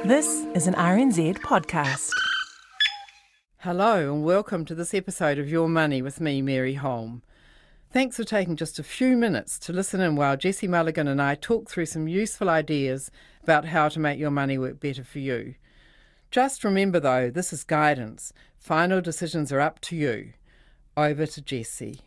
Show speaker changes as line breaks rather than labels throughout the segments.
This is an RNZ podcast.
Hello and welcome to this episode of Your Money with me, Mary Holm. Thanks for taking just a few minutes to listen in while Jessie Mulligan and I talk through some useful ideas about how to make your money work better for you. Just remember though, this is guidance. Final decisions are up to you. Over to Jessie.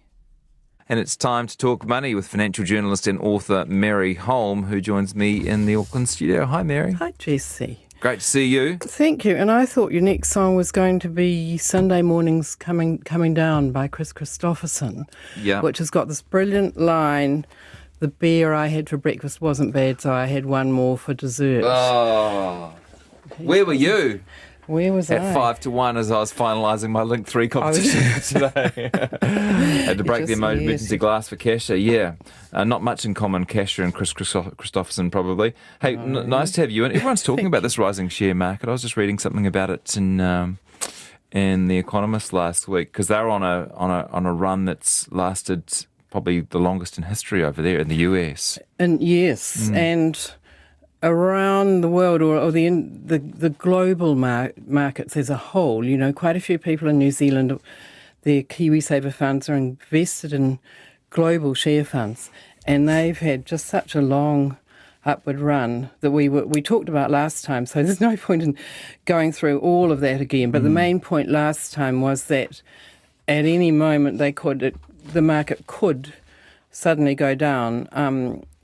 And it's time to talk money with financial journalist and author Mary Holm, who joins me in the Auckland studio. Hi, Mary.
Hi, Jessie.
Great to see you.
Thank you. And I thought your next song was going to be Sunday Mornings Coming Down by Chris Christopherson, which has got this brilliant line, "The beer I had for breakfast wasn't bad, so I had one more for dessert."
Oh, where were you?
Where was I?
At 5-1 as I was finalising my Link 3 competition today. Had to break the emergency glass for Kesha, not much in common, Kesha and Chris Christopherson probably. Hey, nice to have you in. Everyone's talking about this rising share market. I was just reading something about it in The Economist last week, because they're on a run that's lasted probably the longest in history over there in the US.
And and around the world, or the global markets as a whole, you know, quite a few people in New Zealand, their KiwiSaver funds are invested in global share funds, and they've had just such a long upward run that we talked about last time, so there's no point in going through all of that again. But the main point last time was that at any moment the market could suddenly go down,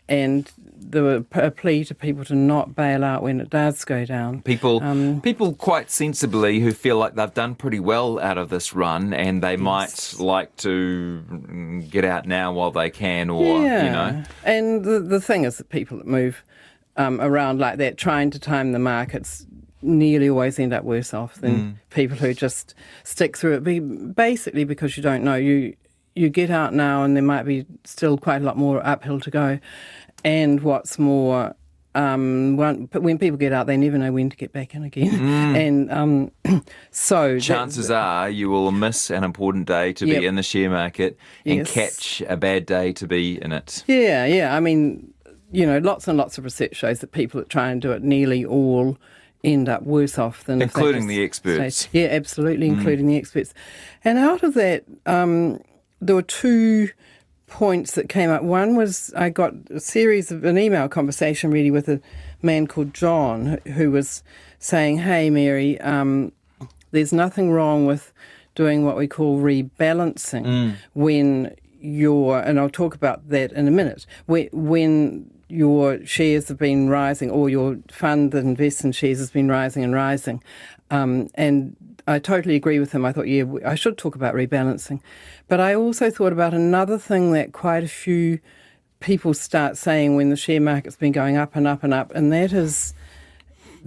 and there were a plea to people to not bail out when it does go down. People
quite sensibly who feel like they've done pretty well out of this run, and they might like to get out now while they can, or, you know.
And the thing is that people that move around like that, trying to time the markets, nearly always end up worse off than people who just stick through it, basically because you don't know. You get out now and there might be still quite a lot more uphill to go. And what's more, but when people get out, they never know when to get back in again. And so
chances are you will miss an important day to be in the share market and catch a bad day to be in it.
Yeah. I mean, you know, lots and lots of research shows that people that try and do it nearly all end up worse off than
including the experts.
Yeah, absolutely, including the experts. And out of that, there were two points that came up. One was I got an email conversation really with a man called John who was saying, "Hey Mary, there's nothing wrong with doing what we call rebalancing when and I'll talk about that in a minute, when your shares have been rising, or your fund that invests in shares has been rising and rising." And I totally agree with him. I thought, I should talk about rebalancing. But I also thought about another thing that quite a few people start saying when the share market's been going up and up and up, and that is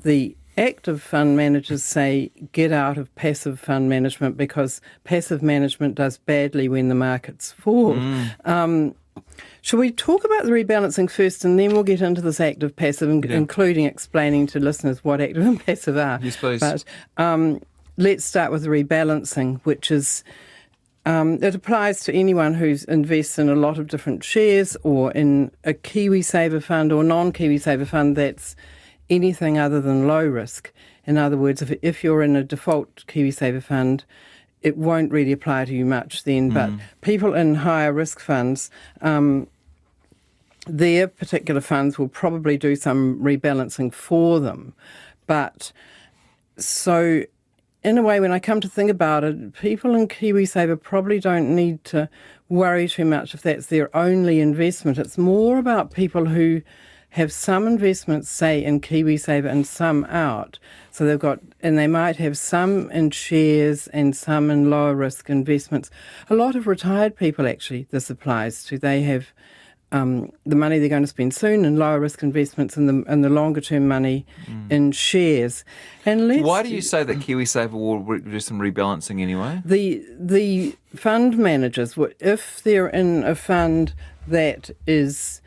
the active fund managers say, get out of passive fund management because passive management does badly when the markets fall. Should we talk about the rebalancing first, and then we'll get into this active passive, including explaining to listeners what active and passive are?
Yes, please.
But let's start with the rebalancing, which is it applies to anyone who invests in a lot of different shares, or in a KiwiSaver fund or non-KiwiSaver fund that's anything other than low risk. In other words, if you're in a default KiwiSaver fund, it won't really apply to you much then. But people in higher risk funds, their particular funds will probably do some rebalancing for them. But so in a way, when I come to think about it, people in KiwiSaver probably don't need to worry too much if that's their only investment. It's more about people who have some investments, say, in KiwiSaver and some out. So they might have some in shares and some in lower risk investments. A lot of retired people, actually, this applies to. They have the money they're going to spend soon in lower risk investments, and the longer term money in shares. And
why do you say that KiwiSaver will do some rebalancing anyway?
The fund managers, if they're in a fund that is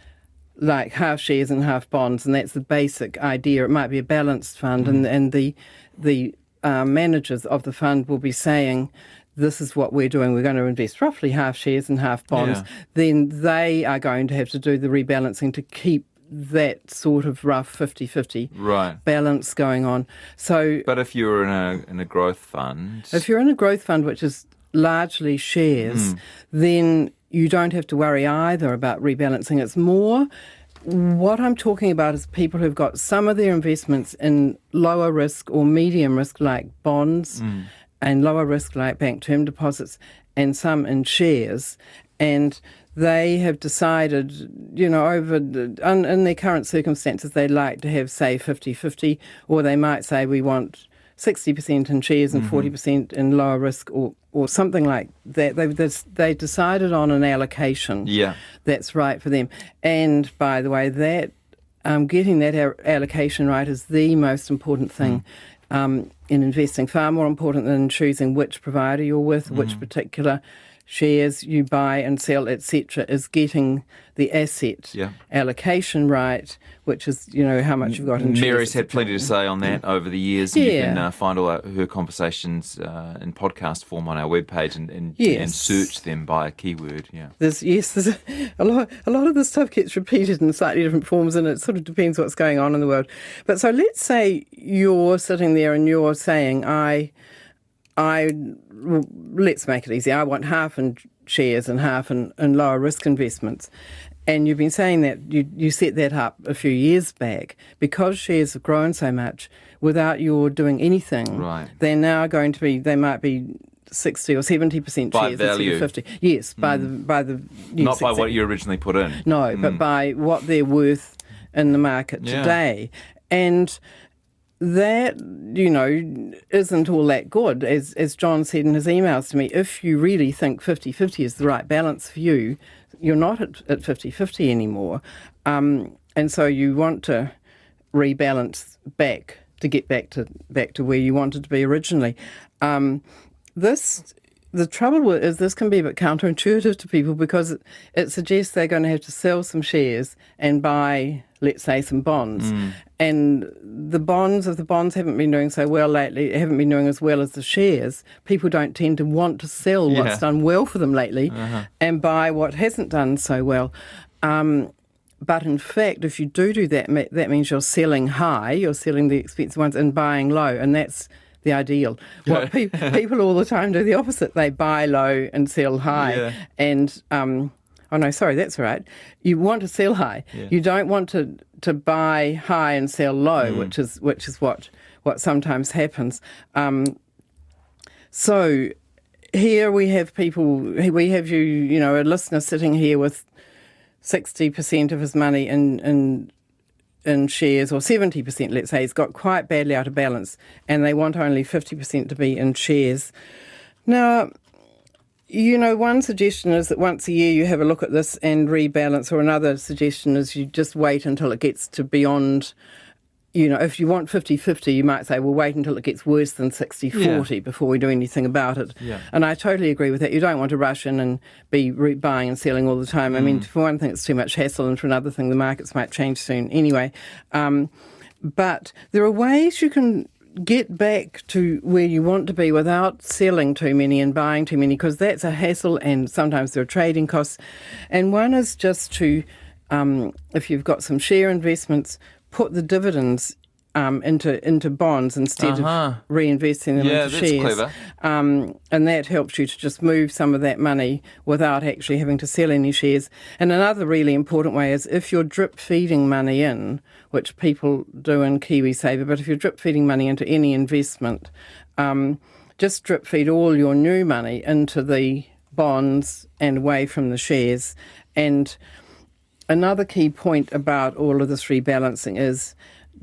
like half shares and half bonds, and that's the basic idea. It might be a balanced fund, and the managers of the fund will be saying, this is what we're doing, we're going to invest roughly half shares and half bonds, then they are going to have to do the rebalancing to keep that sort of rough 50-50
Right.
balance going on. So
But if you're in a growth fund,
if you're in a growth fund, which is largely shares, then you don't have to worry either about rebalancing. It's more, what I'm talking about is people who've got some of their investments in lower risk or medium risk like bonds and lower risk like bank term deposits and some in shares. And they have decided, in their current circumstances, they'd like to have, say, 50-50, or they might say we want 60% in shares and 40% in lower risk or something like that. They decided on an allocation that's right for them. And by the way, that getting that allocation right is the most important thing in investing, far more important than choosing which provider you're with, which particular shares you buy and sell, etc., is getting the asset allocation right, which is, how much you've got in shares.
Mary's had plenty to say on that over the years. And you can find all her conversations in podcast form on our webpage and search them by a keyword. Yeah, there's
a lot of this stuff gets repeated in slightly different forms, and it sort of depends what's going on in the world. But so let's say you're sitting there and you're saying, let's make it easy. I want half in shares and half in lower risk investments. And you've been saying that you set that up a few years back because shares have grown so much without your doing anything.
Right.
They're now going to be, they might be 60 or 70%
by
shares
value.
instead of 50. Yes, by the
not by what you originally put in.
No, but by what they're worth in the market today. And that, isn't all that good. As John said in his emails to me, if you really think 50-50 is the right balance for you, you're not at 50-50 anymore. And so you want to rebalance back to get back to where you wanted to be originally. The trouble is this can be a bit counterintuitive to people because it suggests they're going to have to sell some shares and buy, let's say, some bonds. And if the bonds haven't been doing so well lately, haven't been doing as well as the shares, people don't tend to want to sell what's done well for them lately and buy what hasn't done so well. But in fact, if you do that, that means you're selling high, you're selling the expensive ones and buying low, and that's the ideal. What people all the time do the opposite. They buy low and sell high. And that's right. You want to sell high. You don't want to buy high and sell low, which is what sometimes happens. So here we have a listener sitting here with 60% of his money in shares, or 70%, let's say. He's got quite badly out of balance, and they want only 50% to be in shares. Now, one suggestion is that once a year you have a look at this and rebalance, or another suggestion is you just wait until it gets to beyond, if you want 50-50, you might say, well, wait until it gets worse than 60-40 before we do anything about it. And I totally agree with that. You don't want to rush in and be buying and selling all the time. I mean, for one thing, it's too much hassle, and for another thing, the markets might change soon anyway. But there are ways you can get back to where you want to be without selling too many and buying too many, because that's a hassle, and sometimes there are trading costs. And one is just to, if you've got some share investments, put the dividends into bonds instead of reinvesting them into shares.
That's clever.
And that helps you to just move some of that money without actually having to sell any shares. And another really important way is if you're drip feeding money in, which people do in KiwiSaver, but if you're drip feeding money into any investment, just drip feed all your new money into the bonds and away from the shares. And another key point about all of this rebalancing is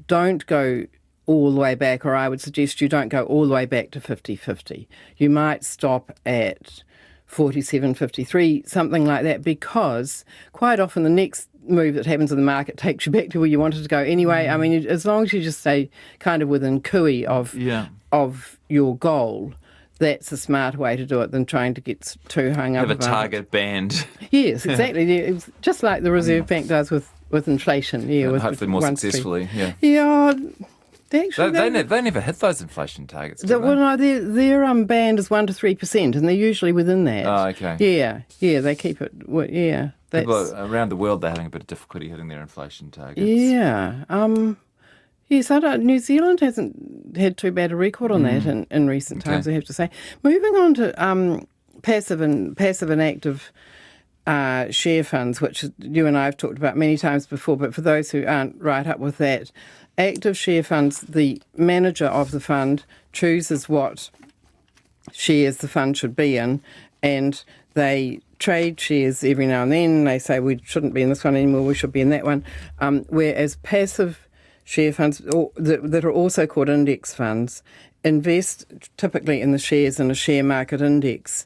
don't go all the way back, or I would suggest you don't go all the way back to 50-50. You might stop at 47-53, something like that, because quite often the next move that happens in the market takes you back to where you wanted to go anyway. I mean, as long as you just stay kind of within cooey of your goal, that's a smart way to do it than trying to get too hung up.
Have a target band.
Yes, exactly. It's just like the Reserve Bank does with inflation.
And hopefully more successfully.
Actually,
they never hit those inflation targets.
Well, no, their band is 1 to 3%, and they're usually within that.
Oh, okay.
Yeah, they keep it.
People around the world, they're having a bit of difficulty hitting their inflation targets.
Yeah. Yes, New Zealand hasn't had too bad a record on that in recent times, I have to say. Moving on to passive and active share funds, which you and I have talked about many times before, but for those who aren't right up with that, active share funds, the manager of the fund chooses what shares the fund should be in, and they trade shares every now and then. They say we shouldn't be in this one anymore, we should be in that one. Whereas passive share funds that are also called index funds invest typically in the shares in a share market index,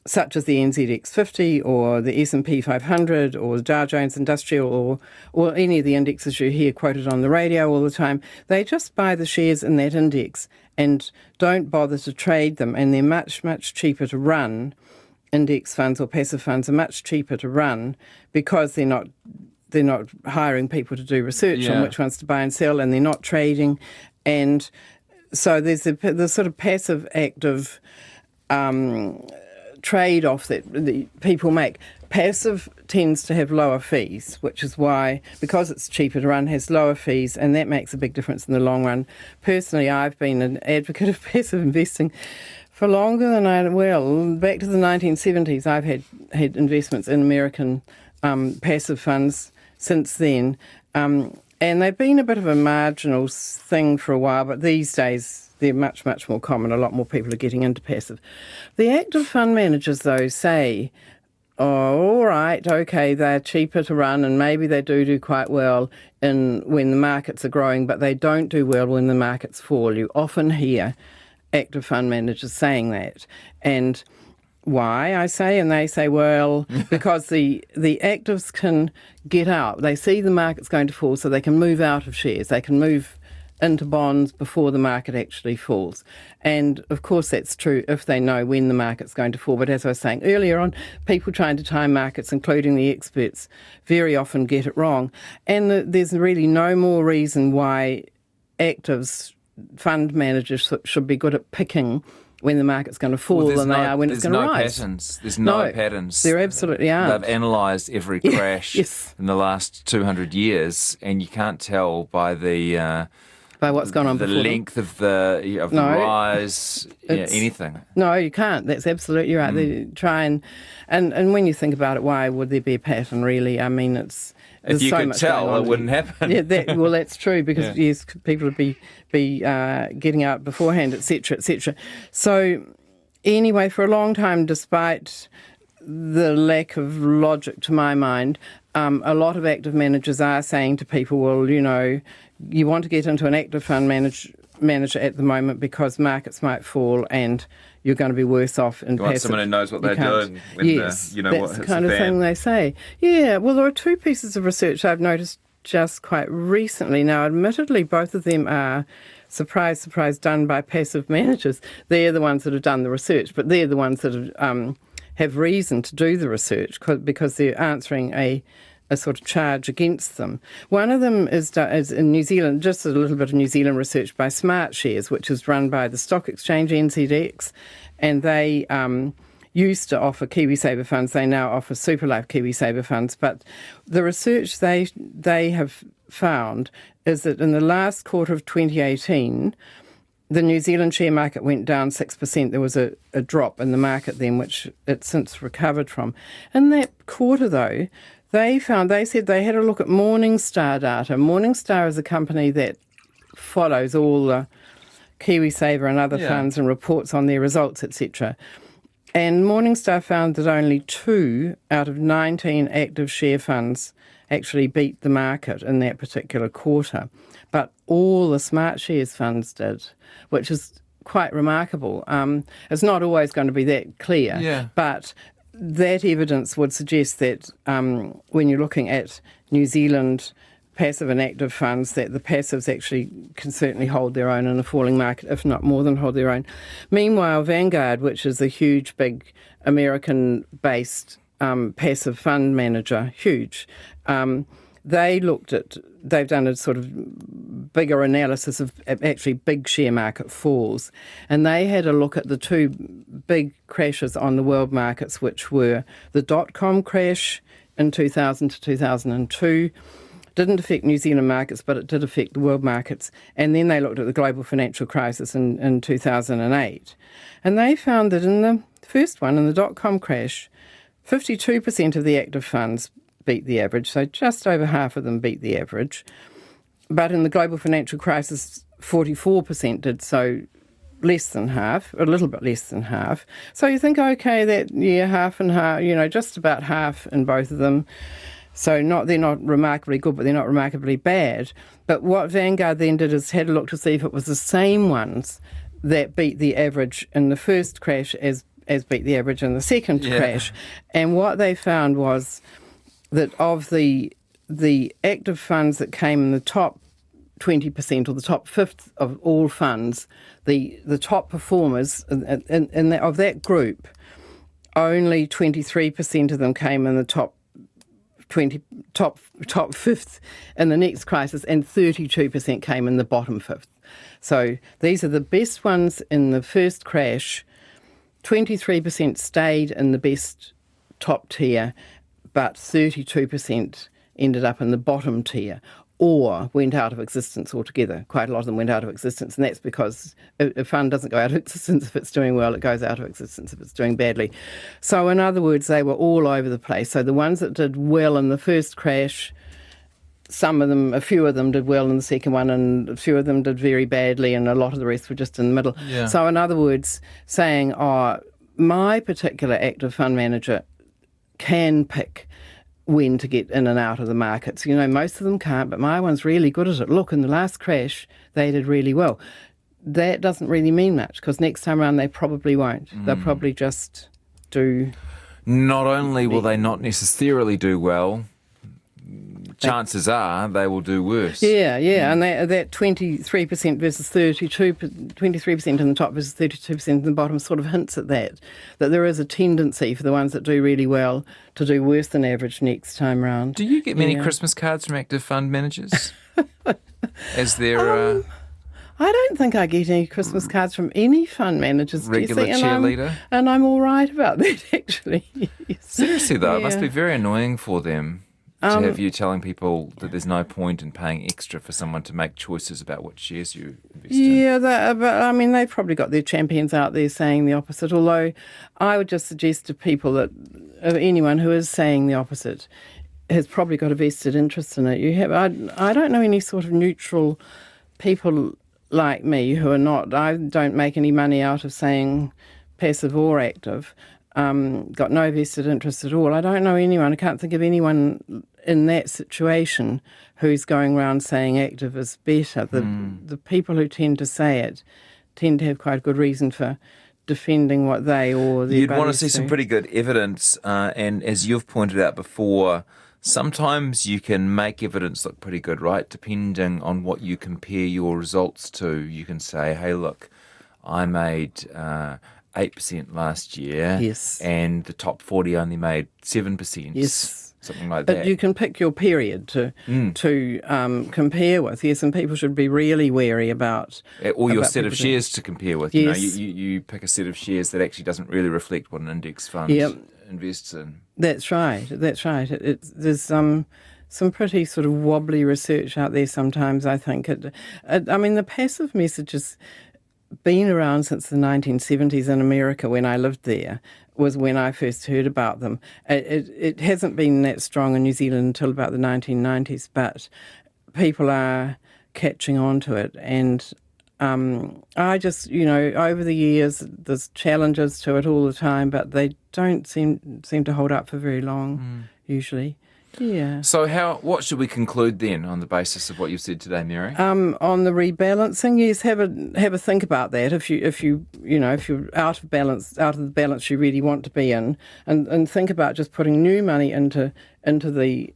such as the NZX 50 or the S&P 500 or the Dow Jones Industrial or any of the indexes you hear quoted on the radio all the time. They just buy the shares in that index and don't bother to trade them, and they're much, much cheaper to run. Index funds or passive funds are much cheaper to run because they're not hiring people to do research on which ones to buy and sell, and they're not trading. And so there's the sort of passive active trade-off that the people make. Passive tends to have lower fees, which is why, because it's cheaper to run, has lower fees, and that makes a big difference in the long run. Personally, I've been an advocate of passive investing for longer than back to the 1970s. I've had investments in American passive funds since then, and they've been a bit of a marginal thing for a while, but these days they're much, much more common. A lot more people are getting into passive. The active fund managers, though, say, oh, all right, okay, they're cheaper to run and maybe they do quite well when the markets are growing, but they don't do well when the markets fall. You often hear active fund managers saying that. And why, I say, and they say, well, because the actives can get out. They see the market's going to fall, so they can move out of shares. They can move into bonds before the market actually falls. And of course that's true if they know when the market's going to fall. But as I was saying earlier on, people trying to time markets, including the experts, very often get it wrong. And there's really no more reason why actives, fund managers should be good at picking when the market's going to fall than they are when it's going to rise.
There's no patterns.
There absolutely aren't.
They've analysed every crash in the last 200 years, and you can't tell by by what's gone on before. The length of the rise, anything.
No, you can't. That's absolutely right. They try and when you think about it, why would there be a pattern really? I mean,
if you could tell, it wouldn't happen.
Yeah, that's true because yes, people would be getting out beforehand, etc., etc. So anyway, for a long time, despite the lack of logic to my mind, a lot of active managers are saying to people, well, you want to get into an active fund manager at the moment because markets might fall and you're going to be worse off in passive.
You want someone who knows what they're doing when
that's
what hits
the kind of
the fan.
thing they say. Yeah, well, there are two pieces of research I've noticed just quite recently. Now, admittedly, both of them are, surprise, surprise, done by passive managers. They're the ones that have done the research, but they're the ones that have reason to do the research because they're answering a sort of charge against them. One of them is in New Zealand, just a little bit of New Zealand research by Smart Shares, which is run by the stock exchange NZX, and they used to offer KiwiSaver funds. They now offer Superlife KiwiSaver funds. But the research they have found is that in the last quarter of 2018, the New Zealand share market went down 6%. There was a drop in the market then, which it's since recovered from. In that quarter, though, they said they had a look at Morningstar data. Morningstar is a company that follows all the KiwiSaver and other funds and reports on their results, etc. And Morningstar found that only 2 out of 19 active share funds actually beat the market in that particular quarter. But all the Smart Shares funds did, which is quite remarkable. It's not always going to be that clear, but that evidence would suggest that when you're looking at New Zealand passive and active funds, that the passives actually can certainly hold their own in a falling market, if not more than hold their own. Meanwhile, Vanguard, which is a huge, big American-based passive fund manager, they've done a sort of bigger analysis of actually big share market falls, and they had a look at the 2 big crashes on the world markets, which were the dot-com crash in 2000 to 2002. Didn't affect New Zealand markets, but it did affect the world markets. And then they looked at the global financial crisis in 2008. And they found that in the first one, in the dot-com crash, 52% of the active funds beat the average, so just over half of them beat the average. But in the global financial crisis, 44% did, so less than half, a little bit less than half. So you think, okay, half and half, just about half in both of them. So they're not remarkably good, but they're not remarkably bad. But what Vanguard then did is had a look to see if it was the same ones that beat the average in the first crash as beat the average in the second crash. And what they found was that of the active funds that came in the top 20% or the top fifth of all funds, the top performers of that group, only 23% of them came in the top fifth in the next crisis, and 32% came in the bottom fifth. So these are the best ones in the first crash. 23% stayed in the best top tier, but 32% ended up in the bottom tier or went out of existence altogether. Quite a lot of them went out of existence, and that's because a fund doesn't go out of existence if it's doing well, it goes out of existence if it's doing badly. So in other words, they were all over the place. So the ones that did well in the first crash, a few of them did well in the second one, and a few of them did very badly, and a lot of the rest were just in the middle.
Yeah.
So in other words, saying, my particular active fund manager can pick when to get in and out of the markets. Most of them can't, but my one's really good at it. Look, in the last crash, they did really well. That doesn't really mean much, because next time around they probably won't. They'll probably just do...
Not only will they not necessarily do well, chances are they will do worse.
Yeah, and that 23% versus 23% in the top versus 32% in the bottom sort of hints at that there is a tendency for the ones that do really well to do worse than average next time round.
Do you get many Christmas cards from active fund managers? As their
I don't think I get any Christmas cards from any fund managers.
regular cheerleader?
And I'm all right about that, actually. Yes.
Seriously, though, it must be very annoying for them to have you telling people that there's no point in paying extra for someone to make choices about what shares you invest in.
Yeah, but they've probably got their champions out there saying the opposite, although I would just suggest to people that anyone who is saying the opposite has probably got a vested interest in it. I don't know any sort of neutral people like me who are not, I don't make any money out of saying passive or active. Got no vested interest at all. I don't know anyone, I can't think of anyone in that situation who's going around saying active is better. The people who tend to say it tend to have quite a good reason for defending what they or their
You'd want to
buddies
see some
do.
pretty good evidence, and as you've pointed out before, sometimes you can make evidence look pretty good, right? Depending on what you compare your results to. You can say, hey, look, I made 8% last year,
Yes.
and the top 40 only made 7%.
Yes.
Something like
But
that.
you can pick your period to compare with, yes, and people should be really wary about...
Or your
about
set of
people
shares to compare with.
Yes.
You pick a set of shares that actually doesn't really reflect what an index fund
Yep.
invests in.
That's right. There's some pretty sort of wobbly research out there sometimes, I think. The passive message has been around since the 1970s in America when I lived there, was when I first heard about them. It hasn't been that strong in New Zealand until about the 1990s, but people are catching on to it. And I just, over the years, there's challenges to it all the time, but they don't seem to hold up for very long, usually. Yeah.
So what should we conclude then on the basis of what you've said today, Mary?
On the rebalancing, yes, have a think about that. If you're out of the balance you really want to be in, and think about just putting new money into the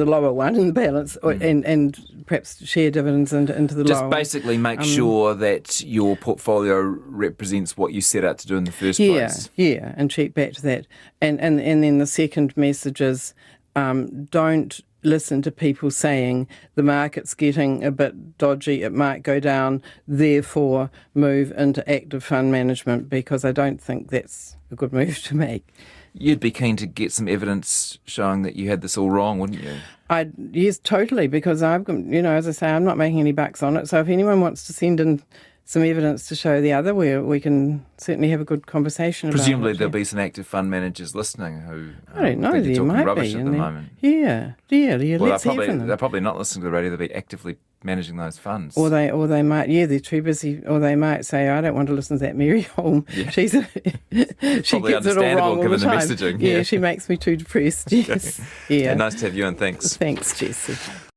lower one in the balance, and perhaps share dividends into the lower one.
Just basically make sure that your portfolio represents what you set out to do in the first place. Yeah,
and check back to that. And then the second message is don't listen to people saying the market's getting a bit dodgy, it might go down, therefore move into active fund management, because I don't think that's a good move to make.
You'd be keen to get some evidence showing that you had this all wrong, wouldn't you?
Yes, totally, because I've, as I say, I'm not making any bucks on it. So if anyone wants to send in some evidence to show the other, we can certainly have a good conversation about it.
Presumably there'll be some active fund managers listening who
I don't know,
think
there
you're talking
might
rubbish
be.
at the moment.
Yeah,
Well,
let's hear from them.
they're probably not listening to the radio, they'll be actively managing those funds.
Or they might, they're too busy, or they might say, I don't want to listen to that Mary Holm.
Yeah.
She gets it all wrong all
given
the
the
time.
messaging.
Yeah, she makes me too depressed, yes.
Okay.
Yeah.
Nice to have you, and thanks.
Thanks, Jesse.